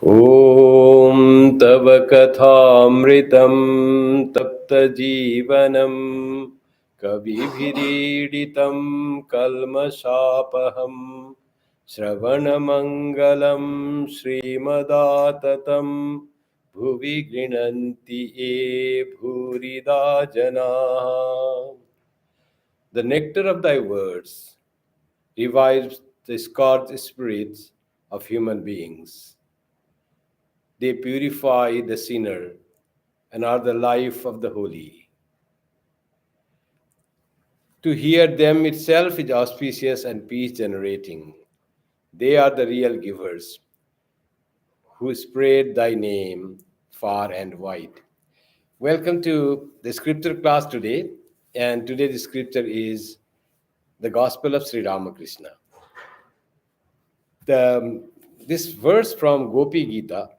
ॐ तव कथामृतं तप्तजीवनं कविभिरीडितं कल्मषापहं श्रवणमङ्गलं श्रीमदाततं भुवि गृह्णन्ति ये भूरिदा जनाः. The nectar of thy words revives the scorched spirits of human beings. They purify the sinner and are the life of the holy. To hear them itself is auspicious and peace generating. They are the real givers who spread thy name far and wide. Welcome to the scripture class today. And today the scripture is the Gospel of Sri Ramakrishna. This verse from Gopi Gita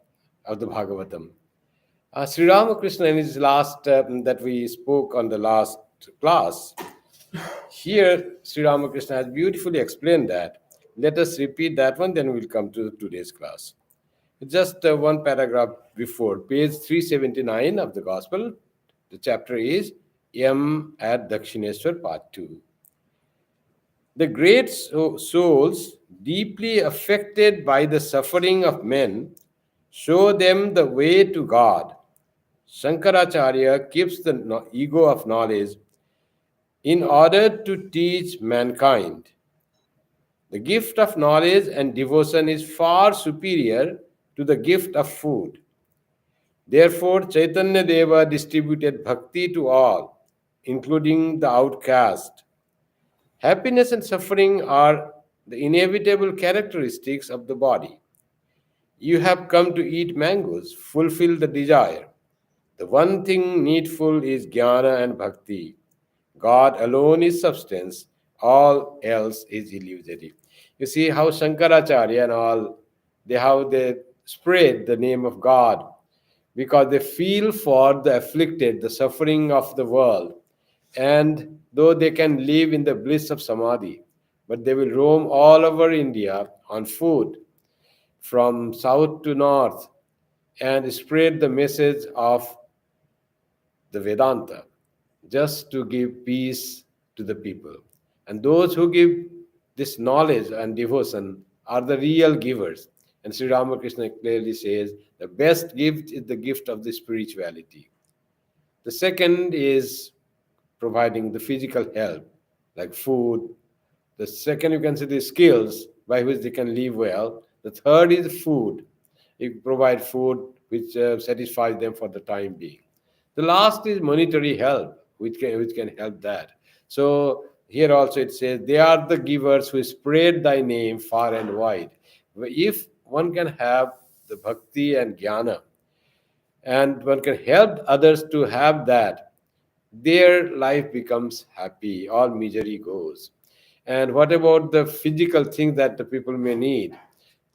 of the Bhagavatam. Sri Ramakrishna, in his last that we spoke on the last class, here Sri Ramakrishna has beautifully explained that. Let us repeat that one, then we'll come to today's class. Just one paragraph before, page 379 of the Gospel, the chapter is Yam at Dakshineshwar, part 2. The great souls, deeply affected by the suffering of men, show them the way to God. Shankaracharya keeps the ego of knowledge in order to teach mankind. The gift of knowledge and devotion is far superior to the gift of food. Therefore, Chaitanya Deva distributed bhakti to all, including the outcast. Happiness and suffering are the inevitable characteristics of the body. You have come to eat mangoes, fulfill the desire. The one thing needful is jnana and bhakti. God alone is substance, all else is illusory. You see how Shankaracharya and all, they spread the name of God because they feel for the afflicted, the suffering of the world. And though they can live in the bliss of samadhi, but they will roam all over India on foot from south to north and spread the message of the Vedanta just to give peace to the people. And those who give this knowledge and devotion are the real givers. And Sri Ramakrishna clearly says the best gift is the gift of the spirituality. The second is providing the physical help, like food. The second, you can say, the skills by which they can live well. The third is food. You provide food which satisfies them for the time being. The last is monetary help, which can help that. So here also it says, they are the givers who spread thy name far and wide. If one can have the bhakti and jnana, and one can help others to have that, their life becomes happy, all misery goes. And what about the physical things that the people may need?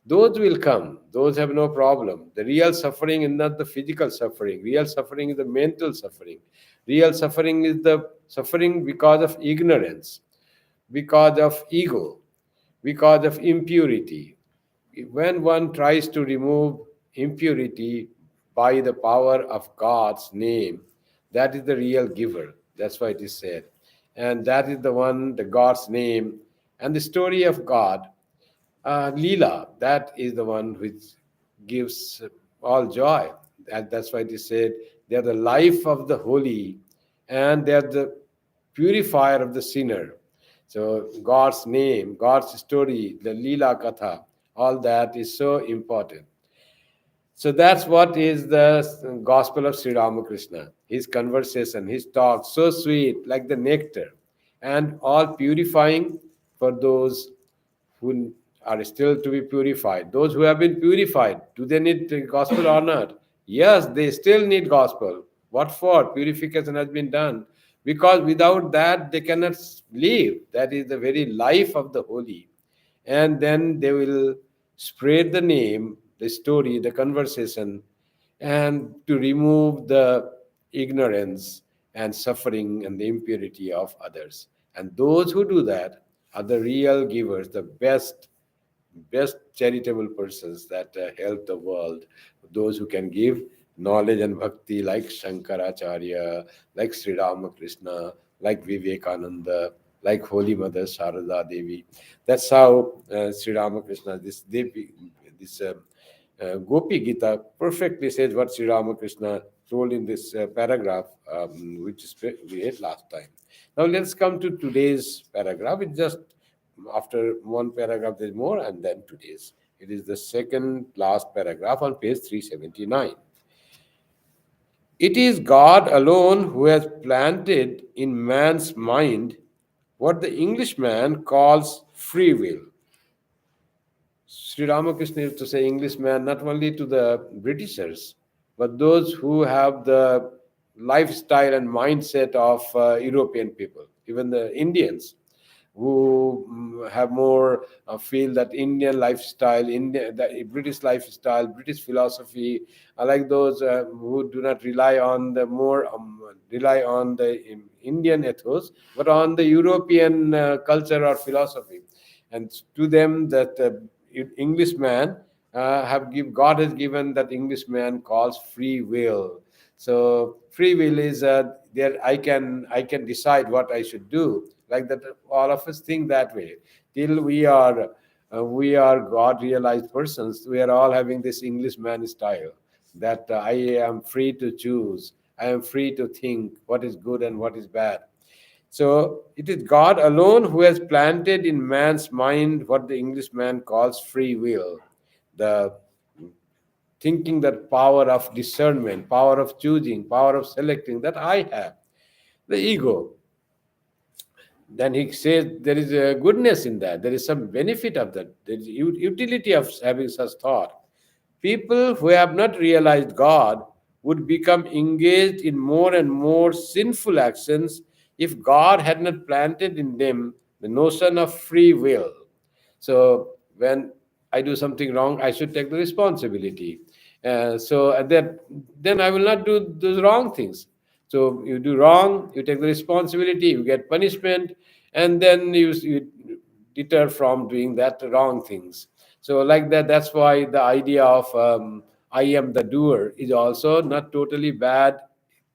Those will come, those have no problem. The real suffering is not the physical suffering, real suffering is the mental suffering. Real suffering is the suffering because of ignorance, because of ego, because of impurity. When one tries to remove impurity by the power of God's name, that is the real giver. That's why it is said. And that is the one, the God's name, and the story of God. Leela, that is the one which gives all joy. That's why it is said they are the life of the holy and they are the purifier of the sinner. So God's name, God's story, the Leela Katha, all that is so important. So that's what is the gospel of Sri Ramakrishna. His conversation, his talk, so sweet, like the nectar, and all purifying for those who are still to be purified. Those who have been purified, do they need the gospel or not? Yes, they still need gospel. What for? Purification has been done. Because without that, they cannot live. That is the very life of the holy. And then they will spread the name, the story, the conversation, and to remove the ignorance and suffering and the impurity of others. And those who do that are the real givers, the best best charitable persons that help the world, those who can give knowledge and bhakti, like Shankaracharya, like Sri Ramakrishna, like Vivekananda, like Holy Mother Sharada Devi. That's how Sri Ramakrishna, this Devi, this Gopi Gita perfectly says what Sri Ramakrishna told in this paragraph, which is we read last time. Now let's come to today's paragraph. It's just after one paragraph, there's more, and then today's. It is the second last paragraph on page 379. It is God alone who has planted in man's mind what the Englishman calls free will. Sri Ramakrishna used to say Englishman not only to the Britishers, but those who have the lifestyle and mindset of European people, even the Indians who have more feel that Indian lifestyle, the British lifestyle, British philosophy, are like those who do not rely on the more rely on the Indian ethos, but on the European culture or philosophy. And to them, that Englishman God has given that Englishman calls free will. So free will is there. I can decide what I should do. Like that, all of us think that way. Till we are God realized persons. We are all having this Englishman style that I am free to choose. I am free to think what is good and what is bad. So it is God alone who has planted in man's mind what the Englishman calls free will, the thinking, that power of discernment, power of choosing, power of selecting that I have, the ego. Then he says there is a goodness in that. There is some benefit of that. There is utility of having such thought. People who have not realized God would become engaged in more and more sinful actions if God had not planted in them the notion of free will. So when I do something wrong, I should take the responsibility. Then I will not do those wrong things. So you do wrong, you take the responsibility, you get punishment, and then you deter from doing that wrong things. So like that, that's why the idea of I am the doer is also not totally bad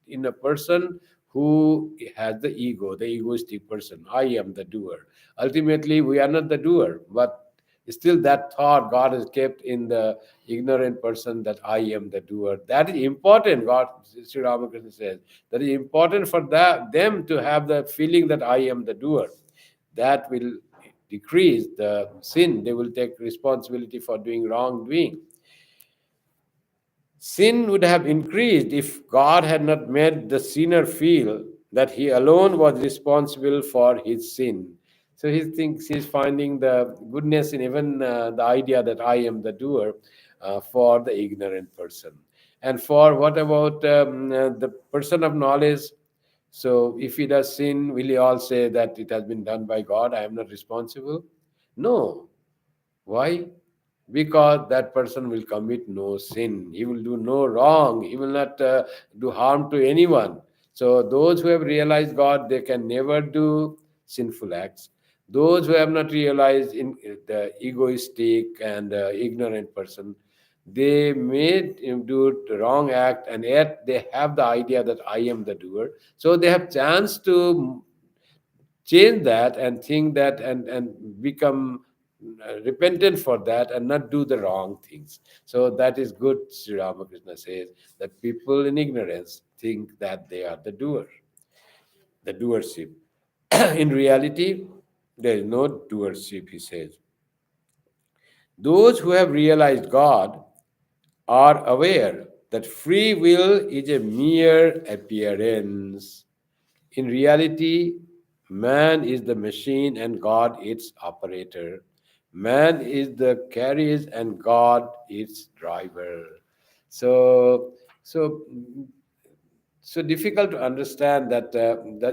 in a person who has the ego, the egoistic person. I am the doer. Ultimately, we are not the doer, but still that thought God has kept in the ignorant person that I am the doer. That is important. God, Sri Ramakrishna says, that is important for them to have the feeling that I am the doer. That will decrease the sin. They will take responsibility for doing wrongdoing. Sin would have increased if God had not made the sinner feel that he alone was responsible for his sin. So he thinks he's finding the goodness in even the idea that I am the doer for the ignorant person. And for what about the person of knowledge? So if he does sin, will he all say that it has been done by God? I am not responsible? No. Why? Because that person will commit no sin. He will do no wrong. He will not do harm to anyone. So those who have realized God, they can never do sinful acts. Those who have not realized in the egoistic and ignorant person, they may do the wrong act, and yet they have the idea that I am the doer. So they have chance to change that and think that and become repentant for that and not do the wrong things. So that is good. Sri Ramakrishna says that people in ignorance think that they are the doer, the doership. In reality, there is no doership, he says. Those who have realized God are aware that free will is a mere appearance. In reality, man is the machine and God its operator. Man is the carriage and God its driver. So, so so difficult to understand that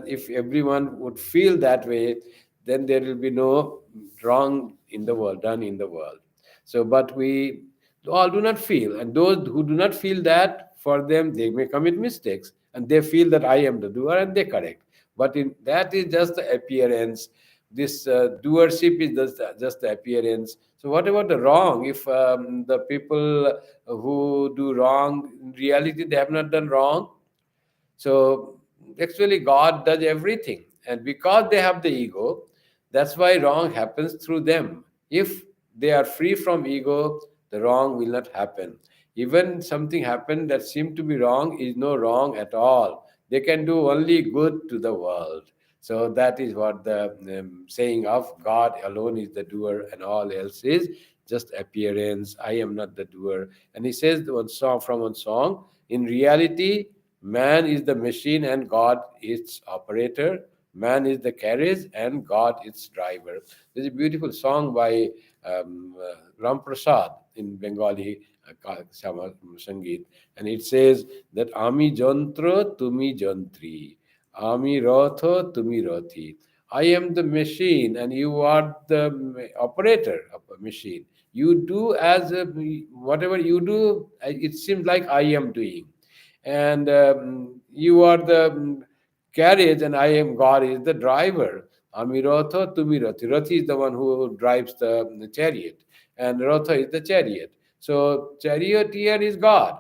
if everyone would feel that way, then there will be no wrong in the world done in the world. So but we all do not feel, and those who do not feel that, for them they may commit mistakes and they feel that I am the doer and they correct, but in that is just the appearance. this doership is just the appearance. So what about the wrong? If the people who do wrong, in reality they have not done wrong. So actually, God does everything. And because they have the ego, that's why wrong happens through them. If they are free from ego, the wrong will not happen. Even something happened that seemed to be wrong is no wrong at all. They can do only good to the world. So that is what the saying of God alone is the doer and all else is just appearance. I am not the doer. And he says one song from one song, in reality, man is the machine and God its operator. Man is the carriage and God its driver. There's a beautiful song by Ram Prasad in Bengali Sangeet, and it says that Ami Jontro, Tumi Jontri, Ami Rotho, Tumi Rothi. I am the machine and you are the operator of a machine. You do as whatever you do, it seems like I am doing, and you are the carriage and I am God is the driver. Amirotha Tumirathi. Rathi is the one who drives the chariot, and Rotha is the chariot. So charioteer is God,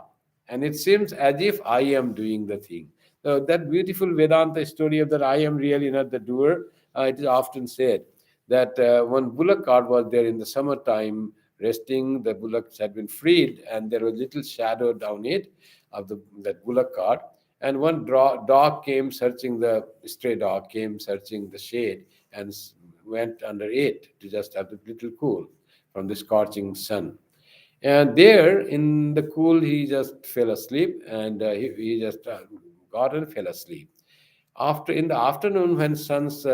and it seems as if I am doing the thing. So that beautiful Vedanta story of that I am really not the doer. It is often said that one bullock cart was there in the summertime resting. The bullocks had been freed, and there was little shadow down it of that bullock cart. And one dog came searching the stray dog came searching the shade and went under it to just have a little cool from the scorching sun. And there in the cool, he just fell asleep, and he just got and fell asleep. After in the afternoon, when sun's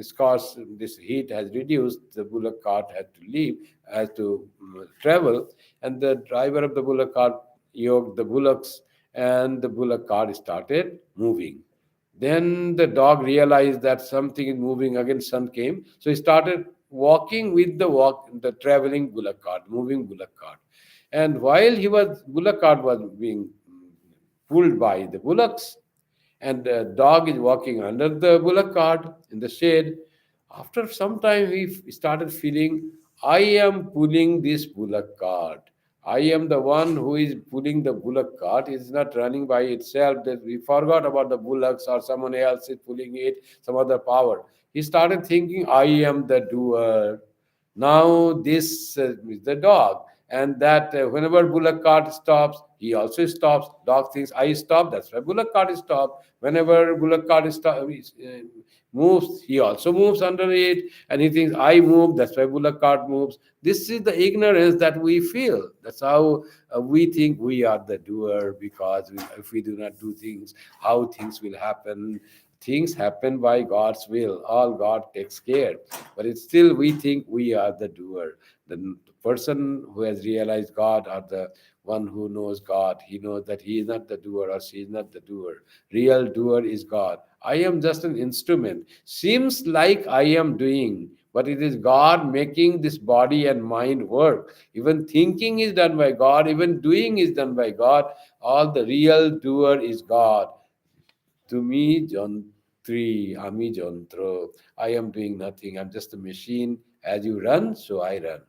scorch, this heat has reduced, the bullock cart had to leave, had to travel, and the driver of the bullock cart yoked the bullocks, and the bullock cart started moving. Then the dog realized that something is moving. Again, sun came, so he started walking with the traveling bullock cart, moving bullock cart. And while bullock cart was being pulled by the bullocks, and the dog is walking under the bullock cart in the shade. After some time, he started feeling, I am pulling this bullock cart. I am the one who is pulling the bullock cart. It's not running by itself. That we forgot about the bullocks or someone else is pulling it, some other power. He started thinking, I am the doer. Now this is the dog, and that whenever bullock cart stops, he also stops. Dog thinks I stop. That's why bullock cart is stopped. Whenever bullock cart moves, he also moves under it, and he thinks I move. That's why bullock cart moves. This is the ignorance that we feel. That's how we think we are the doer, because if we do not do things, how things will happen. Things happen by God's will. All God takes care. But it's still we think we are the doer. The person who has realized God or the one who knows God, he knows that he is not the doer or she is not the doer. Real doer is God. I am just an instrument. Seems like I am doing, but it is God making this body and mind work. Even thinking is done by God, even doing is done by God. All the real doer is God. Tumi Jontri, Ami Jontro. I am doing nothing. I'm just a machine. As you run, so I run.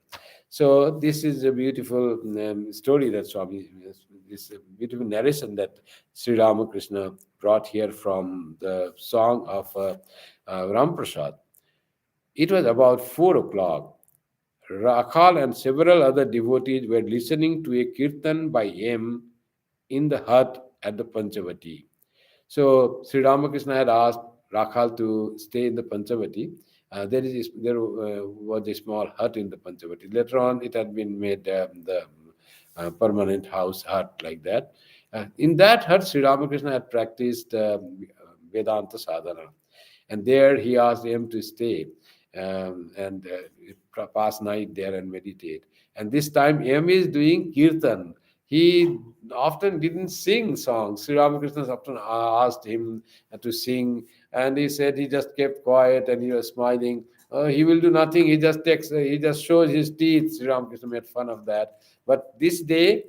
So this is a beautiful story that Swami, this beautiful narration that Sri Ramakrishna brought here from the song of Ram Prasad. It was about 4 o'clock. Rakhal and several other devotees were listening to a kirtan by M in the hut at the Panchavati. So Sri Ramakrishna had asked Rakhal to stay in the Panchavati. There was a small hut in the Panchavati. Later on, it had been made the permanent house hut like that. In that hut, Sri Ramakrishna had practiced Vedanta sadhana, and there he asked him to stay and pass night there and meditate. And this time, M is doing kirtan. He often didn't sing songs. Sri Ramakrishna often asked him to sing, and he said he just kept quiet and he was smiling. He will do nothing. He just shows his teeth. Sri Ramakrishna made fun of that. But this day,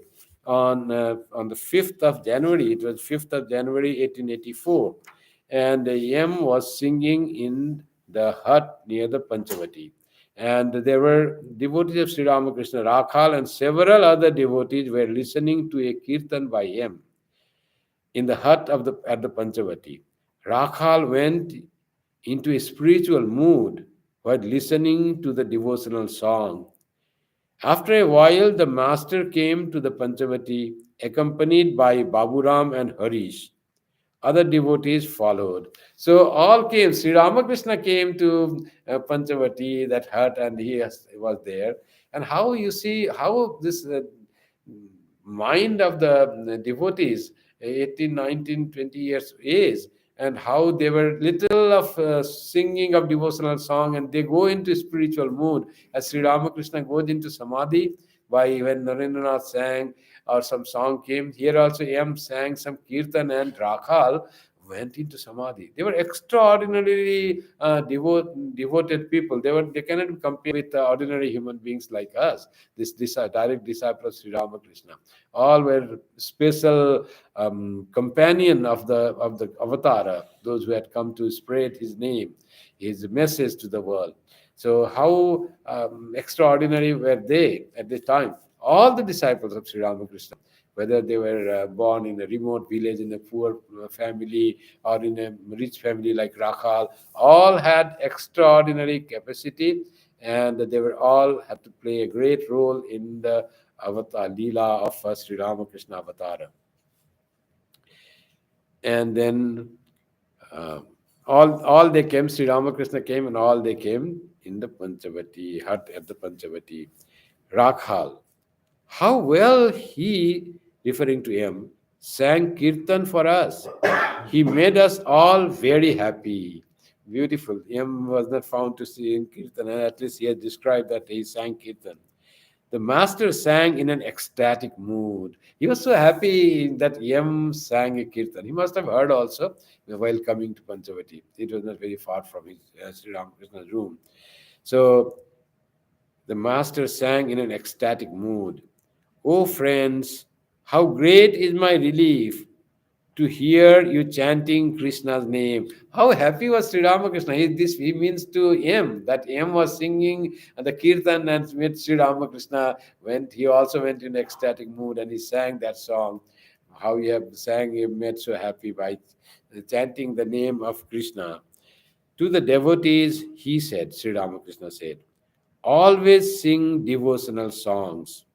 on the 5th of January, it was 5th of January 1884, and M was singing in the hut near the Panchavati. And there were devotees of Sri Ramakrishna, Rakhal, and several other devotees were listening to a kirtan by him in the hut of the at the Panchavati. Rakhal went into a spiritual mood while listening to the devotional song. After a while, the master came to the Panchavati, accompanied by Baburam and Harish. Other devotees followed. So all came. Sri Ramakrishna came to Panchavati, that hut, and was there. And how you see how this mind of the devotees, 18, 19, 20 years age, and how they were little of singing of devotional song, and they go into spiritual mood as Sri Ramakrishna goes into samadhi by when Narendranath sang or some song came. Here also M sang some kirtan, and Rakhal went into samadhi. They were extraordinarily devoted people. They cannot be compared with ordinary human beings like us. This are direct disciples of Sri Ramakrishna. All were special companion of the avatara, those who had come to spread his name, his message to the world. So how extraordinary were they at the time? All the disciples of Sri Ramakrishna, whether they were born in a remote village, in a poor family, or in a rich family like Rakhal, all had extraordinary capacity, and they were all had to play a great role in the avatar Leela of Sri Ramakrishna Avatara. And then all they came, Sri Ramakrishna came, and all they came in the Panchavati, hut at the Panchavati. Rakhal, how well he, referring to him, sang kirtan for us. He made us all very happy. Beautiful. M was not found to sing kirtan, and at least he has described that he sang kirtan. The master sang in an ecstatic mood. He was so happy that Yam sang a kirtan. He must have heard also while coming to Panchavati. It was not very far from his Sri Ramakrishna's room. So the master sang in an ecstatic mood. Oh, friends, how great is my relief to hear you chanting Krishna's name. How happy was Sri Ramakrishna? He means to M, that M was singing the kirtan and with Sri Ramakrishna. He also went in ecstatic mood and he sang that song. How he have sang, he made so happy by chanting the name of Krishna. To the devotees, he said, Sri Ramakrishna said, always sing devotional songs.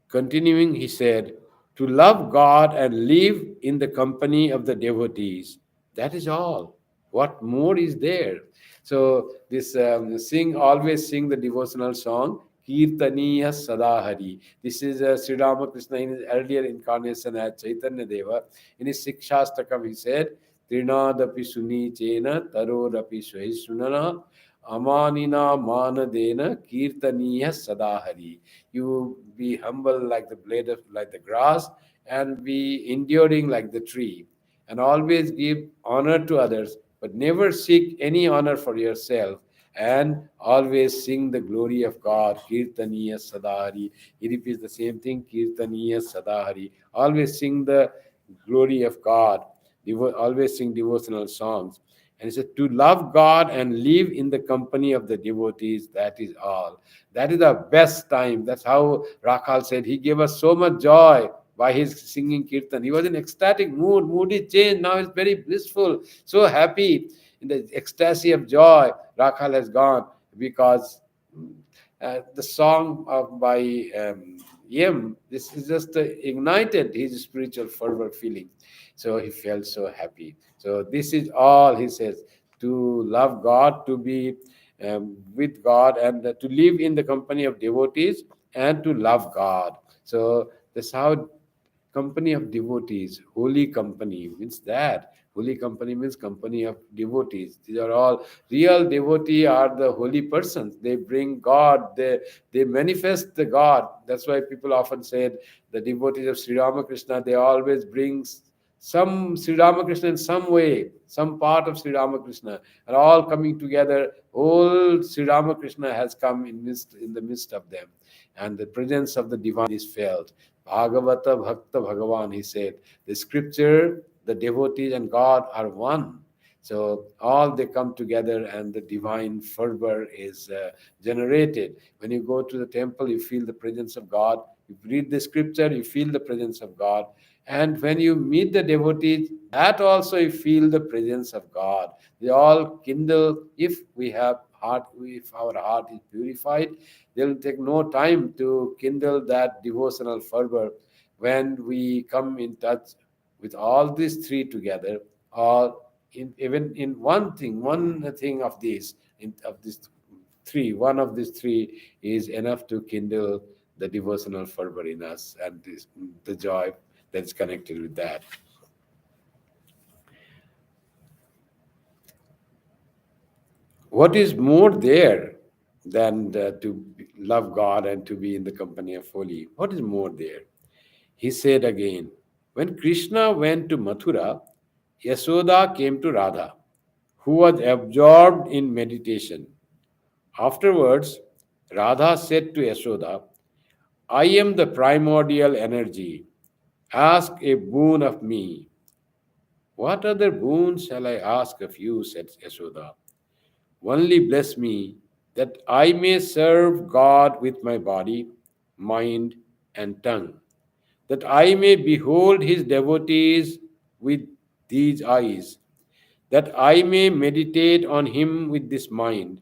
Continuing, he said, to love God and live in the company of the devotees. That is all. What more is there? So this always sing the devotional song, Kirtaniya Sadahari. This is Sri Ramakrishna in his earlier incarnation as Chaitanya Deva. In his Sikshastakam, he said, Trinadapi Suni Chena Tarorapi Swahisunana Amanina Manadena Kirtaniya Sadahari. You be humble like the blade of like the grass, and be enduring like the tree, and always give honor to others, but never seek any honor for yourself, and always sing the glory of God. Kirtaniya Sadahari. He repeats the same thing, Kirtaniya Sadahari. Always sing the glory of God. Always sing devotional songs. And he said, to love God and live in the company of the devotees, that is all. That is the best time. That's how Rakhal said, he gave us so much joy by his singing kirtan. He was in ecstatic mood. Mood is changed. Now he's very blissful, so happy. In the ecstasy of joy, Rakhal has gone because the song by Yem, this is just ignited his spiritual fervor feeling. So he felt so happy. So this is all he says, to love God, to be with God, and to live in the company of devotees, and to love God. So that's how company of devotees, holy company means that. Holy company means company of devotees. These are all real devotee are the holy persons. They bring God, they manifest the God. That's why people often said the devotees of Sri Ramakrishna, they always bring some Sri Ramakrishna in some way, some part of Sri Ramakrishna, and all coming together. All Sri Ramakrishna has come in the midst of them, and the presence of the divine is felt. Bhagavata Bhakta Bhagavan, he said, the scripture, the devotees, and God are one. So all they come together and the divine fervor is generated. When you go to the temple, you feel the presence of God. You read the scripture, you feel the presence of God. And when you meet the devotees, that also you feel the presence of God. They all kindle. If we have heart, if our heart is purified, they'll take no time to kindle that devotional fervor. When we come in touch with all these three together, or even in one thing of these, of these three, one of these three is enough to kindle the devotional fervor in us and the joy that's connected with that. What is more there than to love God and to be in the company of holy? What is more there? He said again, when Krishna went to Mathura, Yasoda came to Radha, who was absorbed in meditation. Afterwards, Radha said to Yasoda, I am the primordial energy. Ask a boon of me. What other boon shall I ask of you? Said Yasoda. Only bless me that I may serve God with my body, mind, and tongue, that I may behold his devotees with these eyes, that I may meditate on him with this mind,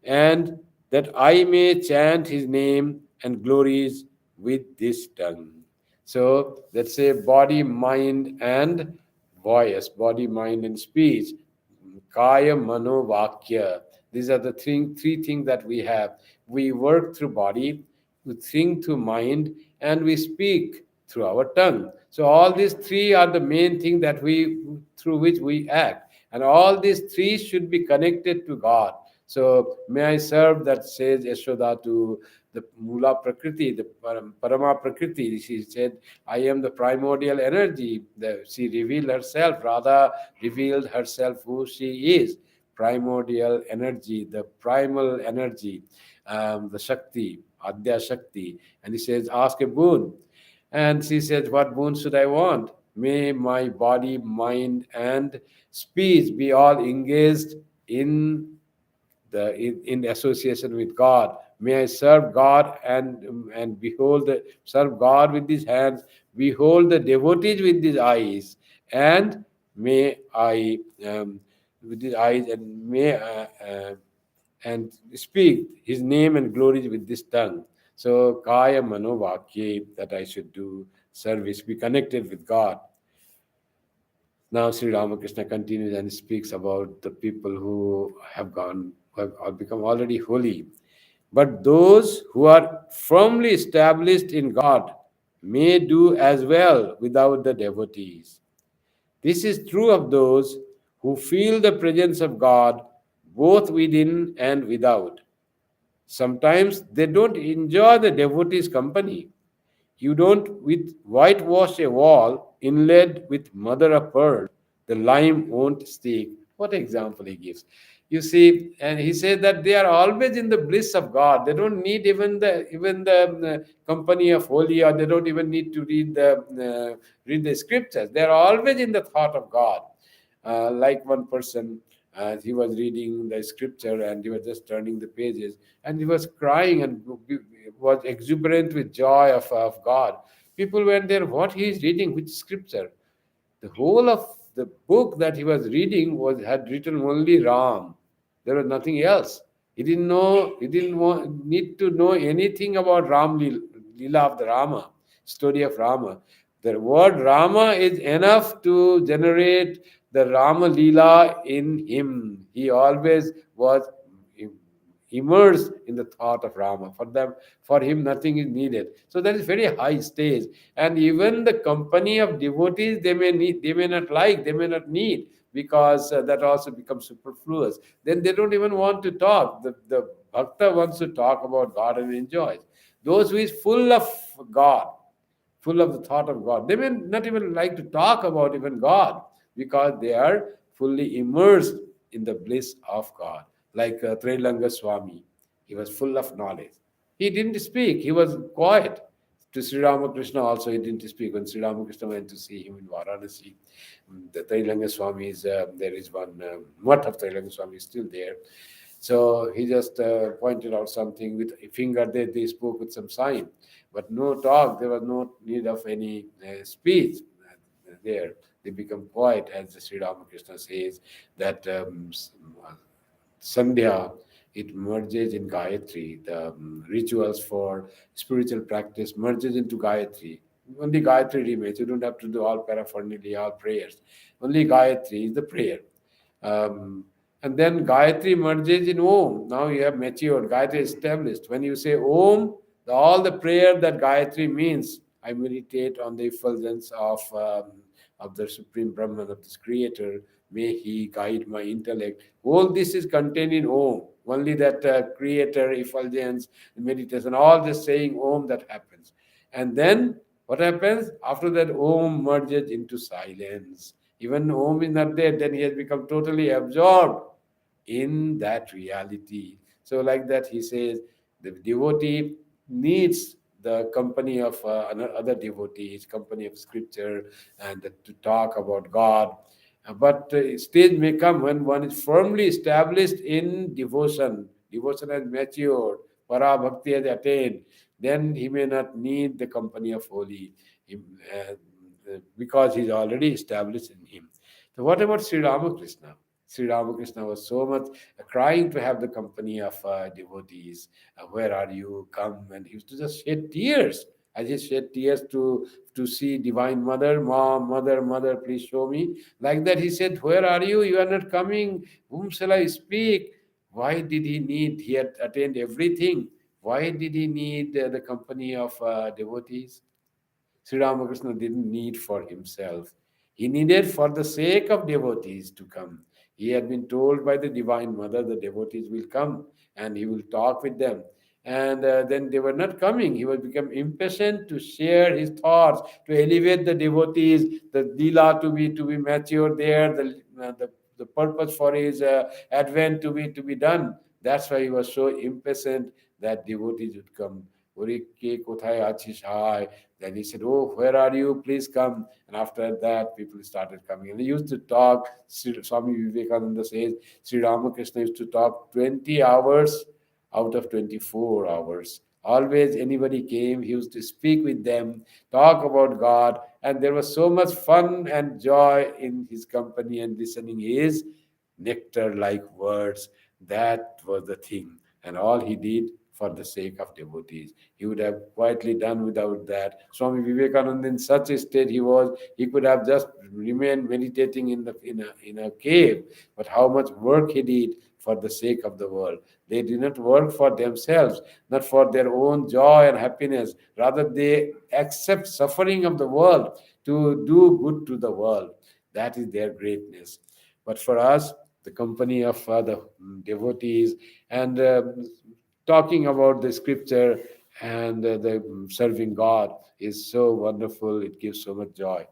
and that I may chant his name and glories with this tongue. So let's say body, mind, and voice, body, mind, and speech. Kaya, Mano, Vakya. These are the three things that we have. We work through body, we think through mind, and we speak through our tongue. So all these three are the main thing that we through which we act. And all these three should be connected to God. So may I serve, that says Yashoda, to the Mula Prakriti, the Parama Prakriti. She said, I am the primordial energy. She revealed herself, Radha revealed herself who she is. Primordial energy, the primal energy, the Shakti, Adya Shakti. And he says, ask a boon. And she says, what boon should I want? May my body, mind, and speech be all engaged in association with God. May I serve God and behold serve God with these hands, behold the devotees with these eyes, and may I with these eyes and speak His name and glories with this tongue. So kaya manovakye, that I should do service, be connected with God. Now Sri Ramakrishna continues and speaks about the people who have become already holy. But those who are firmly established in God may do as well without the devotees. This is true of those who feel the presence of God both within and without. Sometimes they don't enjoy the devotees' company. You don't with whitewash a wall inlaid with mother of pearl, the lime won't stick. What example he gives? You see, and he says that they are always in the bliss of God. They don't need even the company of holy, or they don't even need to read the scriptures. They are always in the thought of God. Like one person, he was reading the scripture and he was just turning the pages and he was crying and was exuberant with joy of God. People went there, what he is reading, which scripture? The whole of the book that he was reading had written only Ram. There was nothing else. He didn't need to know anything about Leela of the Rama, story of Rama. The word Rama is enough to generate the Rama Leela in him. He always was immersed in the thought of Rama. For him, nothing is needed. So that is very high stage. And even the company of devotees, they may not like, they may not need, because that also becomes superfluous. Then they don't even want to talk. The bhakta wants to talk about God and enjoys. Those who is full of God, full of the thought of God, they may not even like to talk about even God, because they are fully immersed in the bliss of God. Like Trailanga Swami, he was full of knowledge. He didn't speak, he was quiet. To Sri Ramakrishna also he didn't speak. When Sri Ramakrishna went to see him in Varanasi, the Trailanga Swami is, there is one mutt of Trailanga Swami is still there. So he just pointed out something with a finger. They spoke with some sign, but no talk. There was no need of any speech there. They become quiet, as the Sri Ramakrishna says that Sandhya, it merges in Gayatri. The rituals for spiritual practice merges into Gayatri. Only Gayatri remains. You don't have to do all paraphernalia, all prayers. Only Gayatri is the prayer. Um, and then Gayatri merges in Om. Now you have matured. Gayatri is established. When you say Om, all the prayer that Gayatri means, I meditate on the effulgence of the Supreme Brahman, of this Creator. May He guide my intellect. All this is contained in Om. Only that Creator, effulgence, meditation, all this saying Om that happens. And then what happens? After that, Om merges into silence. Even Om is not there, then he has become totally absorbed in that reality. So, like that, he says the devotee needs the company of other devotees, company of scripture, and to talk about God. But stage may come when one is firmly established in devotion. Devotion has matured, para bhakti has attained. Then he may not need the company of holy, because he's already established in him. So, what about Sri Ramakrishna? Sri Ramakrishna was so much crying to have the company of devotees. Where are you? Come. And he used to just shed tears. As he shed tears to see Divine Mother, Mom, Mother, Mother, please show me. Like that, he said, where are you? You are not coming. Whom shall I speak? Why did he need? He had attained everything. Why did he need the company of devotees? Sri Ramakrishna didn't need for himself. He needed for the sake of devotees to come. He had been told by the Divine Mother the devotees will come and he will talk with them. And then they were not coming. He was become impatient to share his thoughts, to elevate the devotees, the lila to be matured there, the purpose for his advent to be done. That's why he was so impatient that devotees would come. "Ore ke kothay achish hai?" Then he said, "Oh, where are you? Please come." And after that, people started coming. And he used to talk. Swami Vivekananda says Sri Ramakrishna used to talk 20 hours out of 24 hours. Always anybody came, he used to speak with them, talk about God, and there was so much fun and joy in his company and listening his nectar-like words. That was the thing. And all he did for the sake of devotees. He would have quietly done without that. Swami Vivekananda, in such a state he was, he could have just remained meditating in a cave. But how much work he did for the sake of the world. They did not work for themselves, not for their own joy and happiness. Rather, they accept suffering of the world to do good to the world. That is their greatness. But for us, the company of the devotees and talking about the scripture and the serving God is so wonderful. It gives so much joy.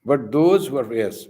But those who are, yes,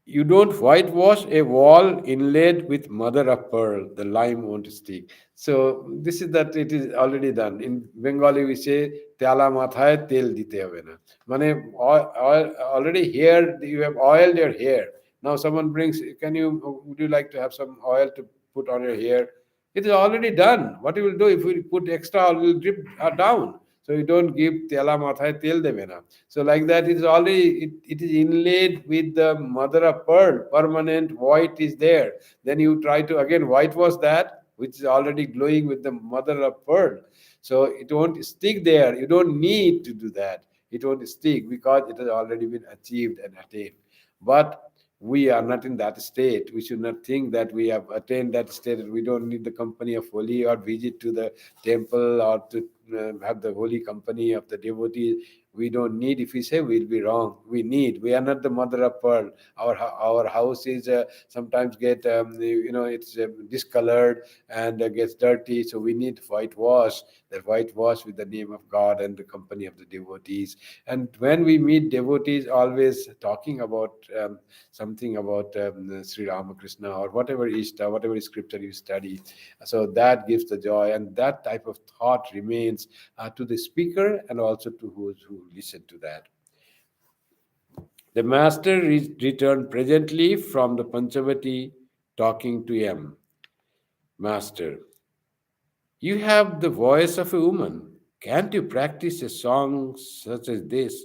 you don't whitewash a wall inlaid with mother of pearl, the lime won't stick. So this is that it is already done. In Bengali we say Tela mathaye tel dite hobe na. Mane already here you have oiled your hair. Now someone brings, would you like to have some oil to put on your hair? It is already done. What you will do if we put extra oil, will drip down. So you don't give tela mathaye tel debe na. So like that, it is already it is inlaid with the mother of pearl. Permanent white is there. Then you try to again whitewash that, which is already glowing with the mother of pearl. So it won't stick there. You don't need to do that. It won't stick because it has already been achieved and attained. But we are not in that state. We should not think that we have attained that state, that we don't need the company of holy or visit to the temple or to have the holy company of the devotees. We don't need. If we say, we'll be wrong. We need. We are not the mother of pearl. Our house is sometimes get it's discolored and gets dirty. So we need whitewash. That whitewash with the name of God and the company of the devotees. And when we meet devotees, always talking about something about Sri Ramakrishna or whatever Ishta, whatever scripture you study. So that gives the joy, and that type of thought remains to the speaker and also to those who listen to that. The master returned presently from the Panchavati, talking to M. Master, you have the voice of a woman. Can't you practice a song such as this?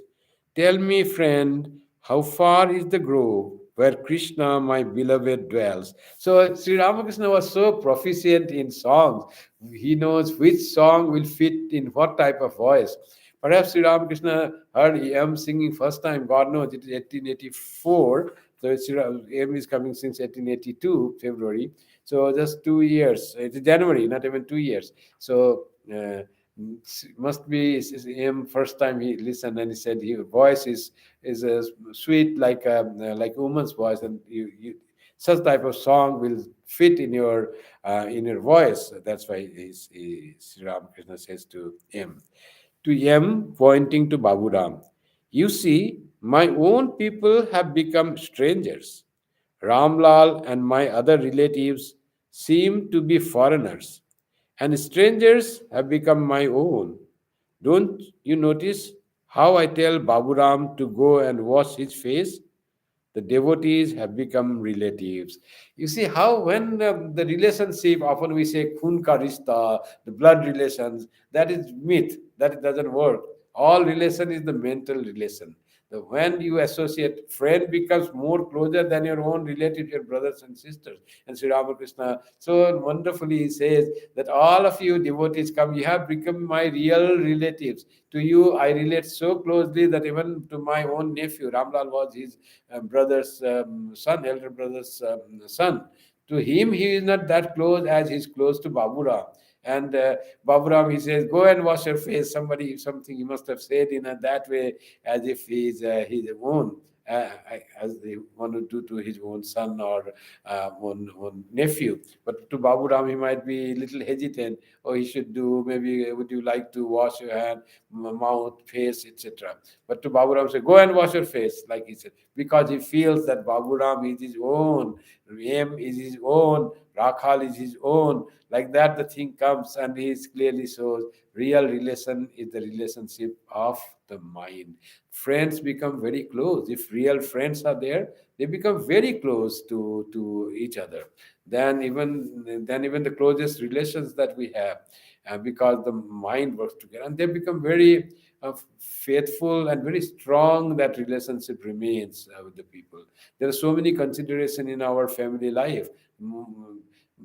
Tell me, friend, how far is the grove where Krishna, my beloved, dwells? So Sri Ramakrishna was so proficient in songs. He knows which song will fit in what type of voice. Perhaps Sri Ramakrishna heard M singing first time, God knows, it is 1884. So M is coming since 1882, February. So just 2 years. It's January, not even 2 years. So must be him first time he listened, and he said his voice is sweet like woman's voice, and you such type of song will fit in your voice. That's why Sri Ramakrishna says to him, pointing to Baburam, you see, my own people have become strangers. Ramlal and my other relatives seem to be foreigners, and strangers have become my own. Don't you notice how I tell Baburam to go and wash his face? The devotees have become relatives. You see how when the relationship, often we say khun ka rishta, the blood relations, that is myth, that doesn't work. All relation is the mental relation. The when you associate, friend becomes more closer than your own relative, your brothers and sisters. And Sri Ramakrishna so wonderfully he says that all of you devotees come, you have become my real relatives. To you, I relate so closely that even to my own nephew, Ramlal was his brother's son, elder brother's son. To him, he is not that close as he's close to Baburam. And Baburam, he says, go and wash your face. Something he must have said in that way, as if he's his own. As they want to do to his own son or own nephew. But to Baburam, he might be a little hesitant. Or he should do, maybe, would you like to wash your hand, mouth, face, etc. But to Baburam, say, go and wash your face, like he said, because he feels that Baburam is his own, M is his own, Rakhal is his own. Like that, the thing comes, and he clearly shows real relation is the relationship of the mind. Friends become very close. If real friends are there, they become very close to each other. Then even the closest relations that we have, because the mind works together, and they become very faithful and very strong. That relationship remains with the people. There are so many considerations in our family life.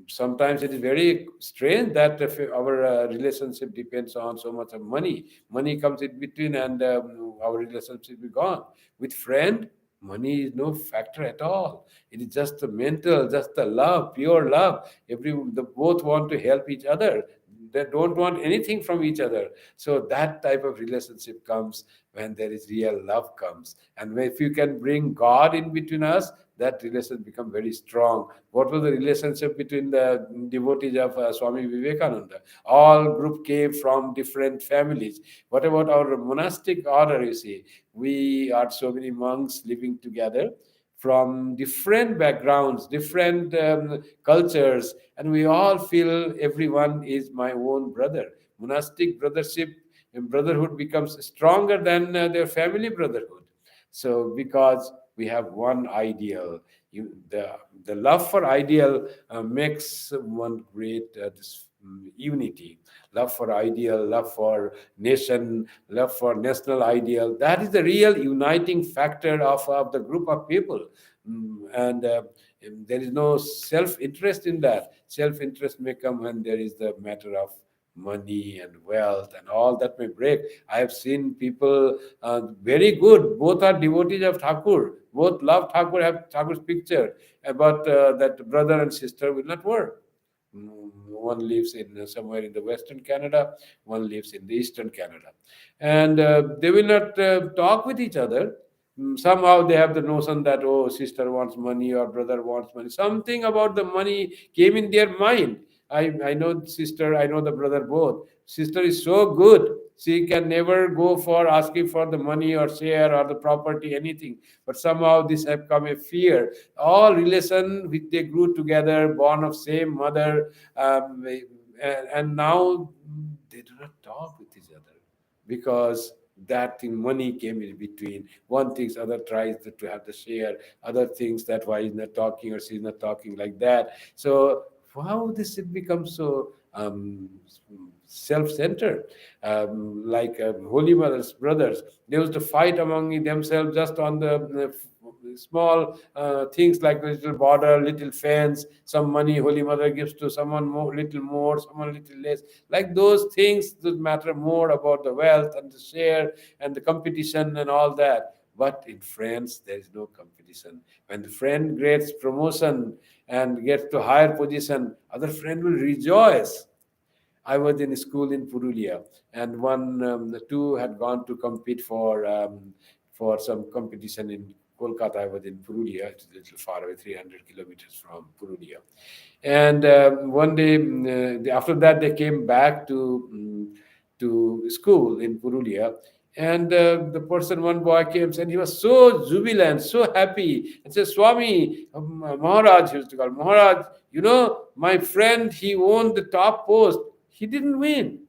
Sometimes it is very strange that if our relationship depends on so much of money. Money comes in between, and our relationship is gone. With friend, money is no factor at all. It is just the mental, just the love, pure love. The both want to help each other. They don't want anything from each other. So that type of relationship comes when there is real love comes. And if you can bring God in between us, that relation become very strong. What was the relationship between the devotees of Swami Vivekananda? All group came from different families. What about our monastic order? You see, we are so many monks living together from different backgrounds, different cultures, and we all feel everyone is my own brother. Monastic brothership and brotherhood becomes stronger than their family brotherhood. So, because we have one ideal, the love for ideal makes one great unity. Love for ideal, love for nation, love for national ideal. That is the real uniting factor of the group of people. And there is no self-interest in that. Self-interest may come when there is the matter of money and wealth, and all that may break. I have seen people very good, both are devotees of Thakur, both love Thakur, have Thakur's picture, but that brother and sister will not work. One lives in somewhere in the Western Canada, one lives in the Eastern Canada, and they will not talk with each other. Somehow they have the notion that, oh, sister wants money or brother wants money. Something about the money came in their mind. I know sister, I know the brother both. Sister is so good. She can never go for asking for the money or share or the property, anything. But somehow this have come a fear. All relation which they grew together, born of same mother, and now they do not talk with each other because that thing money came in between. One thinks other tries to have the share, other things that why he's not talking or she's not talking, like that. So how this it becomes so self-centered, like holy mothers brothers, they used to fight among themselves just on the small things like little border, little fence, some money holy mother gives to someone more, little more, someone little less, like those things that matter more about the wealth and the share and the competition and all that. But in friends there is no competition. When the friend gets promotion and gets to higher position, other friend will rejoice. I was in school in Purulia, and the two had gone to compete for some competition in Kolkata. I was in Purulia, it's a little far away, 300 kilometers from Purulia. And one day, after that, they came back to school in Purulia. And the person, one boy came and he was so jubilant, so happy, and said, Swami, Maharaj, he used to call Maharaj, my friend, he won the top post. He didn't win.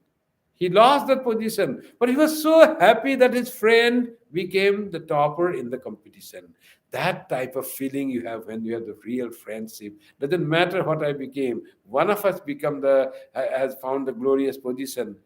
He lost that position, but he was so happy that his friend became the topper in the competition. That type of feeling you have when you have the real friendship. Doesn't matter what I became. One of us has found the glorious position.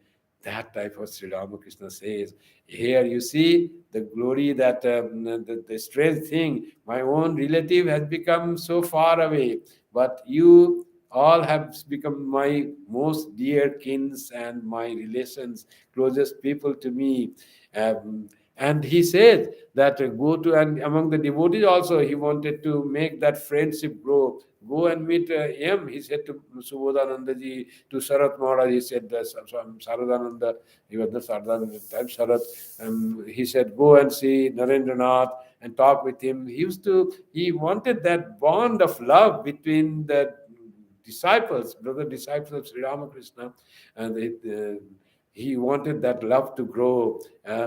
That type of Sri Ramakrishna says. Here you see the glory that the strange thing. My own relative has become so far away, but you all have become my most dear kins and my relations, closest people to me. And he said that go to, and among the devotees also, he wanted to make that friendship grow. Go and meet him, he said to Subodhananda ji, to Sarat Maharaj, he said, Saradananda, he was not Saradananda at the time, Sarat, he said, go and see Narendranath and talk with him. He wanted that bond of love between the disciples, brother disciples of Sri Ramakrishna, and he wanted that love to grow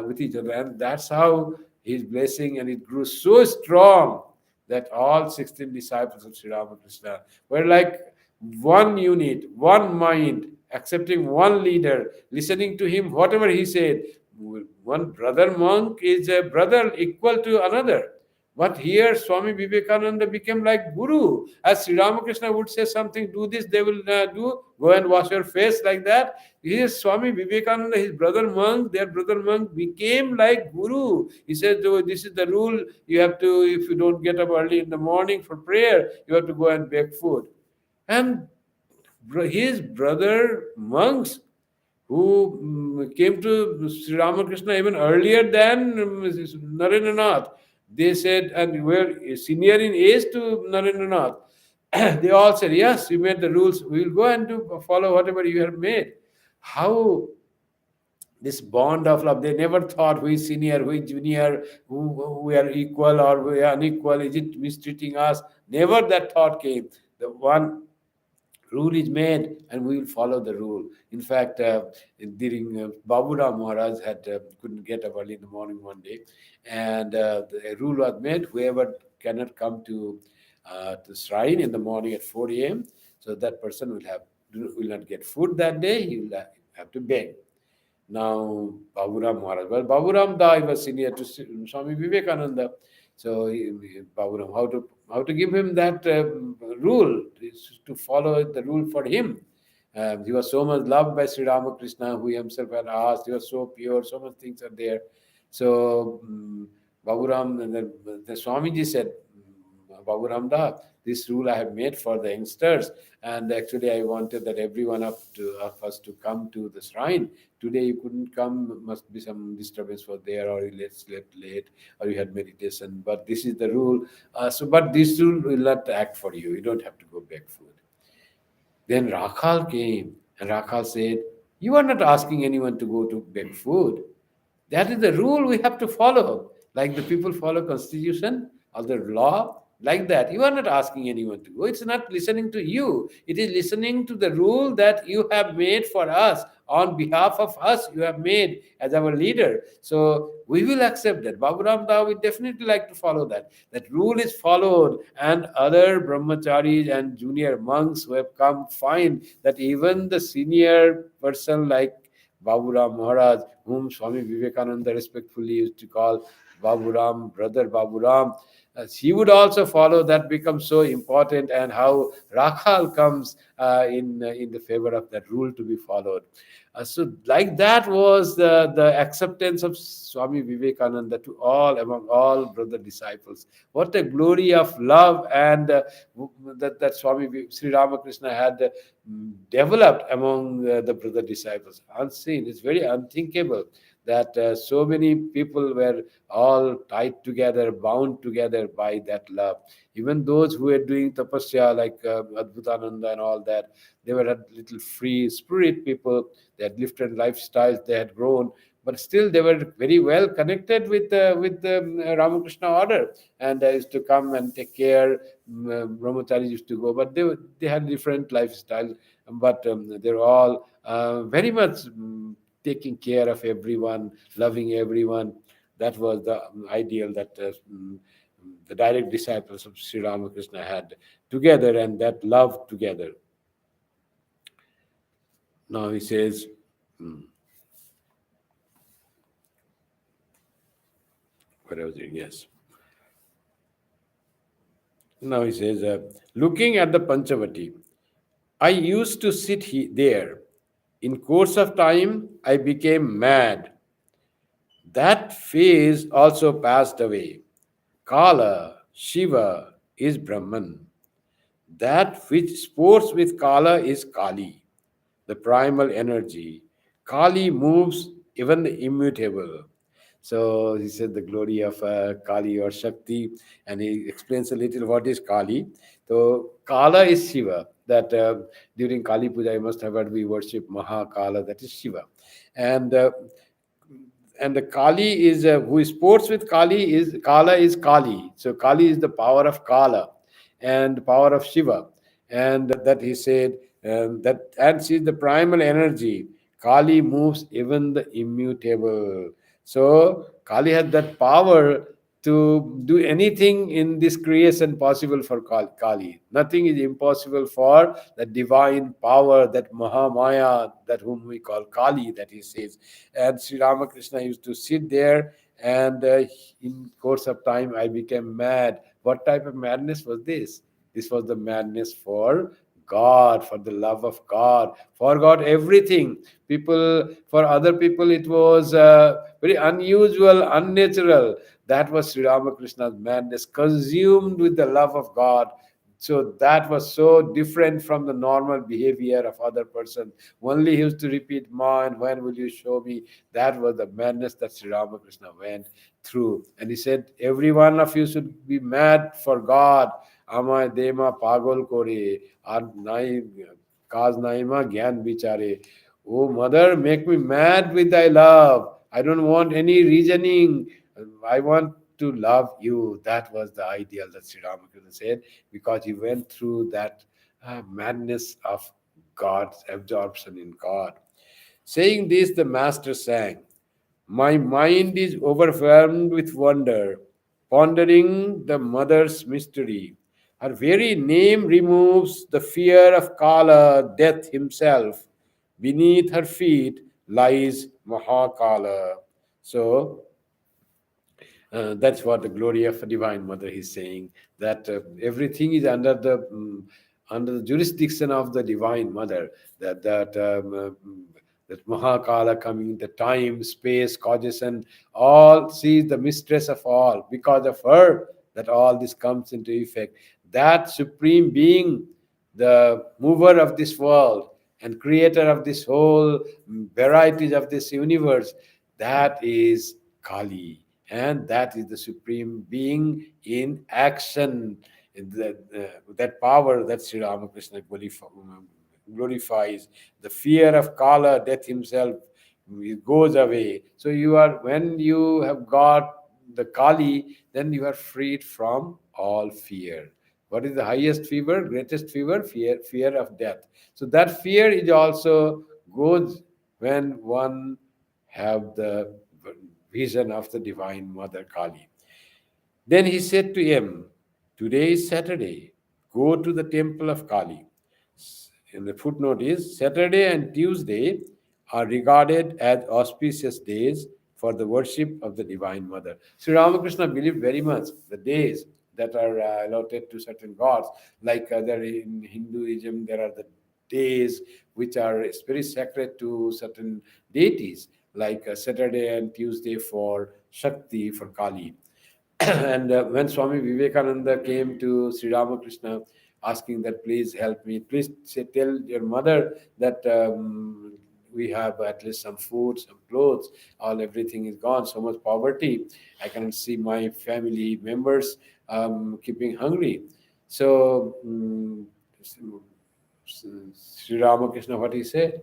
with each other, and that's how his blessing, and it grew so strong that all 16 disciples of Sri Ramakrishna were like one unit, one mind, accepting one leader, listening to him, whatever he said. One brother monk is a brother equal to another. But here, Swami Vivekananda became like Guru. As Sri Ramakrishna would say something, do this, they will do. Go and wash your face, like that. Here, Swami Vivekananda, his brother monk, their brother monk became like Guru. He said, oh, this is the rule. You have to, if you don't get up early in the morning for prayer, you have to go and bake food. And his brother monks who came to Sri Ramakrishna even earlier than Narendranath. They said, and were senior in age to Narendranath. They all said, yes, you made the rules. We will go and follow whatever you have made. How this bond of love, they never thought who is senior, who is junior, who we are equal or we are unequal, is it mistreating us? Never that thought came. The one rule is made and we will follow the rule. In fact, during Baburam Maharaj couldn't get up early in the morning one day, and the rule was made: whoever cannot come to the shrine in the morning at 4 a.m., so that person will not get food that day. He will have to beg. Now, Baburam Maharaj. Well, Baburam Da was senior to Swami Vivekananda. So, Baburam, how to give him that rule, is to follow the rule for him. He was so much loved by Sri Ramakrishna, who himself had asked. He was so pure, so much things are there. So, Baburam, and then the Swamiji said, Baburam Da, this rule I have made for the youngsters, and actually I wanted that every one of us to come to the shrine. Today you couldn't come, must be some disturbance for there, or you slept late, or you had meditation. But this is the rule. But this rule will not act for you. You don't have to go back food. Then Rakhal came, and Rakhal said, "You are not asking anyone to go to beg food. That is the rule we have to follow. Like the people follow constitution or the law, like that. You are not asking anyone to go. It's not listening to you. It is listening to the rule that you have made for us, on behalf of us. You have made as our leader. So we will accept that. Baburam Da would definitely like to follow that. That rule is followed, and other brahmacharis and junior monks who have come find that even the senior person like Baburam Maharaj, whom Swami Vivekananda respectfully used to call Baburam, brother Baburam, he would also follow. That becomes so important, and how Rakhal comes in the favor of that rule to be followed. So like that was the acceptance of Swami Vivekananda to all, among all brother disciples. What a glory of love, and that Sri Ramakrishna had developed among the brother disciples. Unseen, it's very unthinkable that so many people were all tied together, bound together by that love. Even those who were doing tapasya like Adbhutananda and all that, they were a little free spirit people. They had different lifestyles, they had grown, but still they were very well connected with the Ramakrishna order, and they used to come and take care. Brahmacharis used to go, but they had different lifestyle, but they're all very much taking care of everyone, loving everyone. That was the ideal that the direct disciples of Sri Ramakrishna had together, and that love together. Now he says, where was it? Yes. Now he says, looking at the Panchavati, I used to sit there. In course of time, I became mad. That phase also passed away. Kala, Shiva is Brahman. That which sports with Kala is Kali, the primal energy. Kali moves even the immutable. So he said the glory of Kali or Shakti, and he explains a little what is Kali. So Kala is Shiva. That during Kali Puja, you must have heard we worship Mahakala. That is Shiva, and the Kali is who sports with Kali is Kala is Kali. So Kali is the power of Kala and power of Shiva, and that he said that, and she is the primal energy. Kali moves even the immutable. So Kali has that power to do anything in this creation possible for Kali. Nothing is impossible for the divine power, that Mahamaya, that whom we call Kali, that he says. And Sri Ramakrishna used to sit there, and in course of time I became mad. What type of madness was this? This was the madness for God, for the love of God, forgot everything. People, for other people, it was very unusual, unnatural. That was Sri Ramakrishna's madness, consumed with the love of God. So that was so different from the normal behavior of other person. Only he used to repeat, "Ma, and when will you show me?" That was the madness that Sri Ramakrishna went through. And he said, every one of you should be mad for God. Amay dema pagol kore, আর নাই কাজ নাই মা জ্ঞান বিচারে. Oh mother, make me mad with thy love. I don't want any reasoning. I want to love you. That was the ideal that Sri Ramakrishna said, because he went through that madness of God's absorption in God. Saying this, the master sang, my mind is overwhelmed with wonder, pondering the mother's mystery. Her very name removes the fear of Kala, death himself. Beneath her feet lies Mahakala. So that's what the glory of a divine mother is saying, that everything is under the jurisdiction of the divine mother, that Mahakala coming, the time, space, causation, all, she is the mistress of all. Because of her, that all this comes into effect. That supreme being, the mover of this world and creator of this whole varieties of this universe, that is Kali, and that is the supreme being in action. That power that Sri Ramakrishna glorifies. The fear of Kala, death himself, it goes away. So you are, when you have got the Kali, then you are freed from all fear. What is the highest fever, greatest fever? Fear of death. So that fear is also goes when one have the vision of the Divine Mother Kali. Then he said to him, "Today is Saturday. Go to the temple of Kali." And the footnote is Saturday and Tuesday are regarded as auspicious days for the worship of the Divine Mother. Sri Ramakrishna believed very much the days that are allotted to certain gods, like there in Hinduism, there are the days which are very sacred to certain deities, like Saturday and Tuesday for Shakti, for Kali. And when Swami Vivekananda came to Sri Ramakrishna asking that, please help me, please tell your mother that we have at least some food, some clothes, all everything is gone, so much poverty. I cannot see my family members keeping hungry. So Sri Ramakrishna, what he said?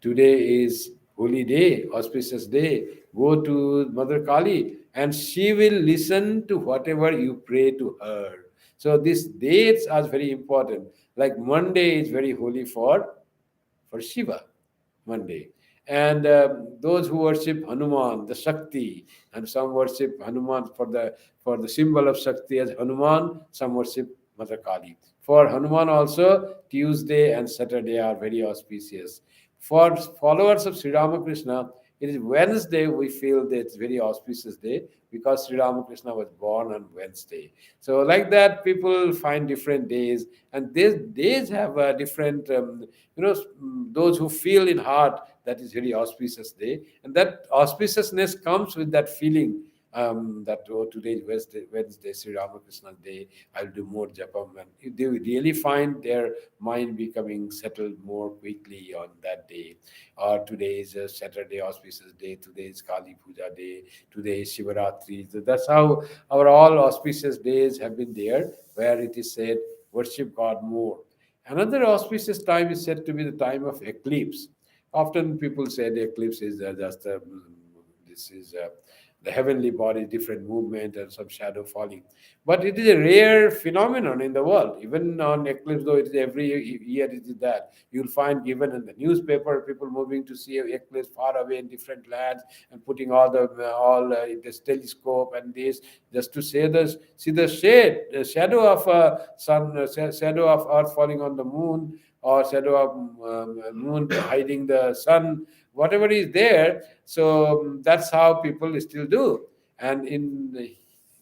Today is holy day, auspicious day. Go to Mother Kali and she will listen to whatever you pray to her. So these dates are very important. Like Monday is very holy for Shiva, Monday. And those who worship Hanuman, the Shakti, and some worship Hanuman for the symbol of Shakti as Hanuman, some worship Mother Kali. For Hanuman also, Tuesday and Saturday are very auspicious. For followers of Sri Ramakrishna, it is Wednesday we feel that it's very auspicious day because Sri Ramakrishna was born on Wednesday. So like that, people find different days, and these days have a different, those who feel in heart that is very auspicious day, and that auspiciousness comes with that feeling that today is Wednesday, Sri Ramakrishna's day. I'll do more japam, and if they really find their mind becoming settled more quickly on that day. Or today is a Saturday auspicious day. Today is Kali Puja day. Today is Shivaratri. So that's how our all auspicious days have been there, where it is said worship God more. Another auspicious time is said to be the time of eclipse. Often people say the eclipse is just this is the heavenly body, different movement, and some shadow falling. But it is a rare phenomenon in the world. Even on eclipse, though it is every year, it is that you'll find given in the newspaper, people moving to see an eclipse far away in different lands and putting all this telescope and this just to see the the shadow of sun, shadow of Earth falling on the moon, or shadow of moon hiding the sun, whatever is there. So that's how people still do. And in